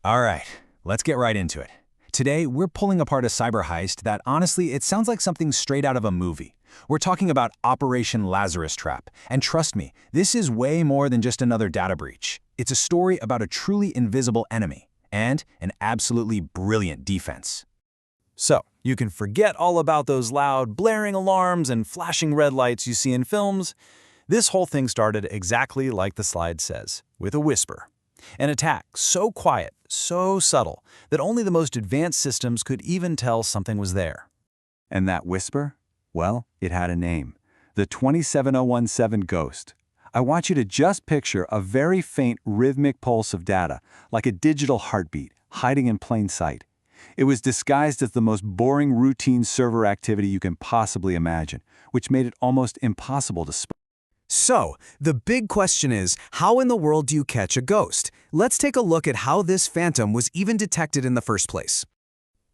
All right, let's get right into it. Today, we're pulling apart a cyber heist that honestly, it sounds like something straight out of a movie. We're talking about Operation Lazarus Trap. And trust me, this is way more than just another data breach. It's a story about a truly invisible enemy and an absolutely brilliant defense. So, you can forget all about those loud, blaring alarms and flashing red lights you see in films. This whole thing started exactly like the slide says, with a whisper. An attack so quiet, so subtle, that only the most advanced systems could even tell something was there. And that whisper? Well, it had a name. The 27017 Ghost. I want you to just picture a very faint rhythmic pulse of data, like a digital heartbeat, hiding in plain sight. It was disguised as the most boring routine server activity you can possibly imagine, which made it almost impossible to spot. So, the big question is, how in the world do you catch a ghost? Let's take a look at how this phantom was even detected in the first place.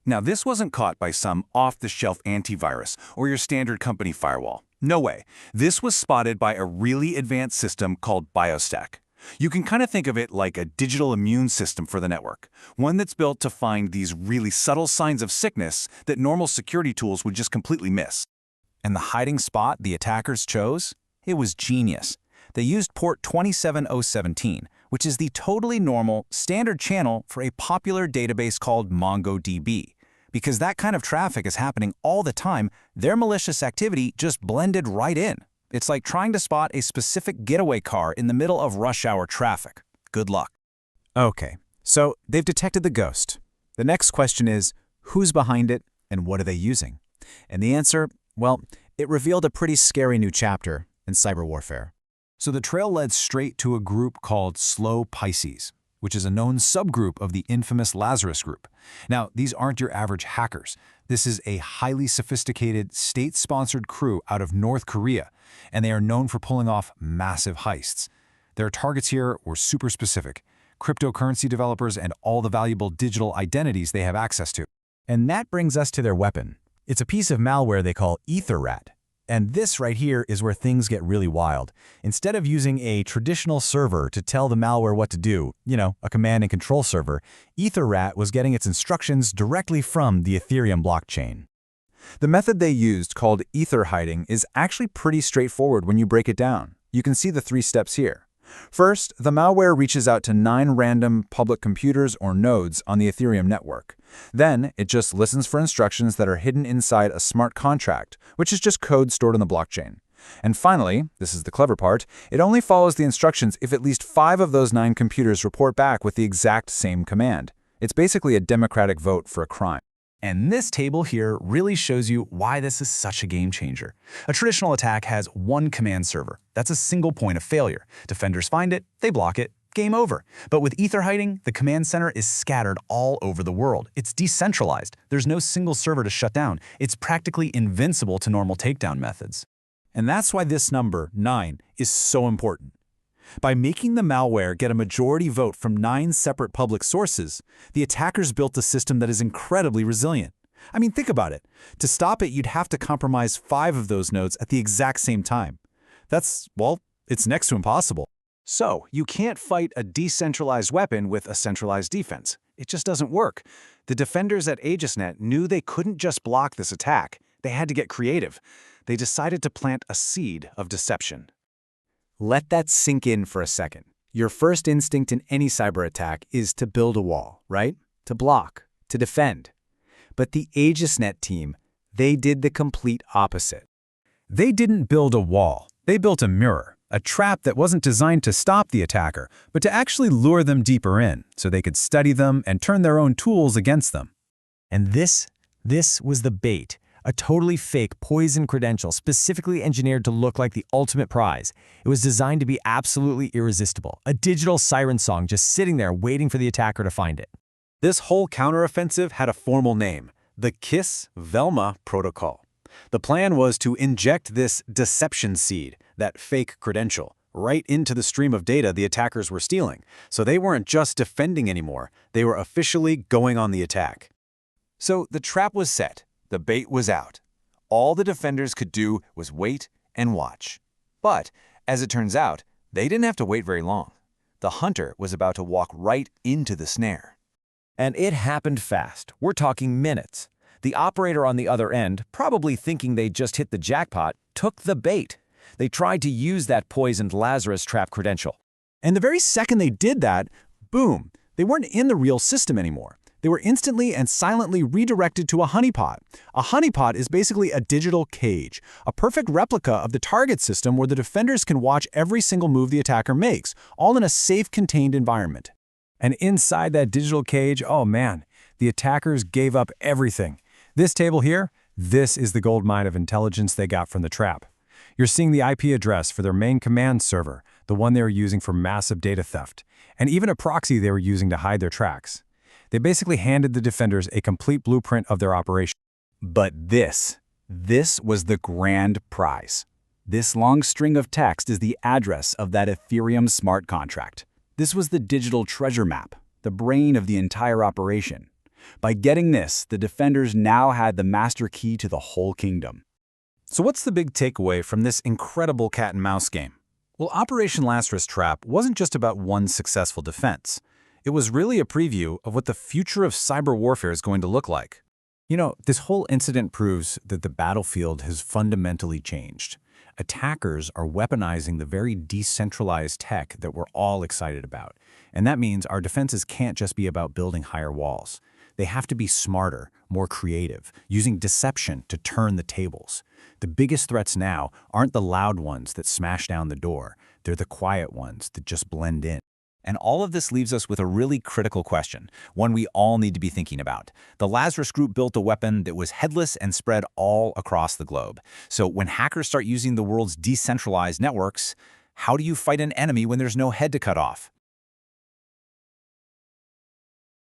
Now, this wasn't caught by some off-the-shelf antivirus or your standard company firewall. No way. This was spotted by a really advanced system called BioStack. You can kind of think of it like a digital immune system for the network, one that's built to find these really subtle signs of sickness that normal security tools would just completely miss. And the hiding spot the attackers chose? It was genius. They used port 27017, which is the totally normal, standard channel for a popular database called MongoDB. Because that kind of traffic is happening all the time, their malicious activity just blended right in. It's like trying to spot a specific getaway car in the middle of rush hour traffic. Good luck. Okay, so they've detected the ghost. The next question is, who's behind it and what are they using? And the answer, well, it revealed a pretty scary new chapter in cyber warfare. So the trail led straight to a group called Slow Pisces, which is a known subgroup of the infamous Lazarus group. Now, these aren't your average hackers. This is a highly sophisticated, state-sponsored crew out of North Korea, and they are known for pulling off massive heists. Their targets here were super specific: cryptocurrency developers and all the valuable digital identities they have access to. And that brings us to their weapon. It's a piece of malware they call EtherRAT. And this right here is where things get really wild. Instead of using a traditional server to tell the malware what to do, a command and control server, EtherRAT was getting its instructions directly from the Ethereum blockchain. The method they used, called ether hiding, is actually pretty straightforward when you break it down. You can see the 3 steps here. First, the malware reaches out to 9 random public computers or nodes on the Ethereum network. Then, it just listens for instructions that are hidden inside a smart contract, which is just code stored in the blockchain. And finally, this is the clever part, it only follows the instructions if at least 5 of those 9 computers report back with the exact same command. It's basically a democratic vote for a crime. And this table here really shows you why this is such a game changer. A traditional attack has one command server. That's a single point of failure. Defenders find it, they block it, game over. But with ether hiding, the command center is scattered all over the world. It's decentralized. There's no single server to shut down. It's practically invincible to normal takedown methods. And that's why this number, 9, is so important. By making the malware get a majority vote from 9 separate public sources, the attackers built a system that is incredibly resilient. I mean, think about it. To stop it, you'd have to compromise 5 of those nodes at the exact same time. It's next to impossible. So, you can't fight a decentralized weapon with a centralized defense. It just doesn't work. The defenders at AegisNet knew they couldn't just block this attack. They had to get creative. They decided to plant a seed of deception. Let that sink in for a second. Your first instinct in any cyber attack is to build a wall, right? To block, to defend. But the AegisNet team, they did the complete opposite. They didn't build a wall. They built a mirror, a trap that wasn't designed to stop the attacker, but to actually lure them deeper in so they could study them and turn their own tools against them. And this was the bait. A totally fake poison credential specifically engineered to look like the ultimate prize. It was designed to be absolutely irresistible, a digital siren song just sitting there waiting for the attacker to find it. This whole counteroffensive had a formal name, the Kiss-Velma Protocol. The plan was to inject this deception seed, that fake credential, right into the stream of data the attackers were stealing. So they weren't just defending anymore, they were officially going on the attack. So the trap was set. The bait was out. All the defenders could do was wait and watch. But, as it turns out, they didn't have to wait very long. The hunter was about to walk right into the snare. And it happened fast. We're talking minutes. The operator on the other end, probably thinking they just hit the jackpot, took the bait. They tried to use that poisoned Lazarus trap credential. And the very second they did that, boom, they weren't in the real system anymore. They were instantly and silently redirected to a honeypot. A honeypot is basically a digital cage, a perfect replica of the target system where the defenders can watch every single move the attacker makes, all in a safe, contained environment. And inside that digital cage, oh man, the attackers gave up everything. This table here, this is the gold mine of intelligence they got from the trap. You're seeing the IP address for their main command server, the one they were using for massive data theft, and even a proxy they were using to hide their tracks. They basically handed the defenders a complete blueprint of their operation. But this was the grand prize. This long string of text is the address of that Ethereum smart contract. This was the digital treasure map, the brain of the entire operation. By getting this, the defenders now had the master key to the whole kingdom. So what's the big takeaway from this incredible cat-and-mouse game? Well, Operation Lazarus Trap wasn't just about one successful defense. It was really a preview of what the future of cyber warfare is going to look like. You know, this whole incident proves that the battlefield has fundamentally changed. Attackers are weaponizing the very decentralized tech that we're all excited about. And that means our defenses can't just be about building higher walls. They have to be smarter, more creative, using deception to turn the tables. The biggest threats now aren't the loud ones that smash down the door. They're the quiet ones that just blend in. And all of this leaves us with a really critical question, one we all need to be thinking about. The Lazarus Group built a weapon that was headless and spread all across the globe. So when hackers start using the world's decentralized networks, how do you fight an enemy when there's no head to cut off?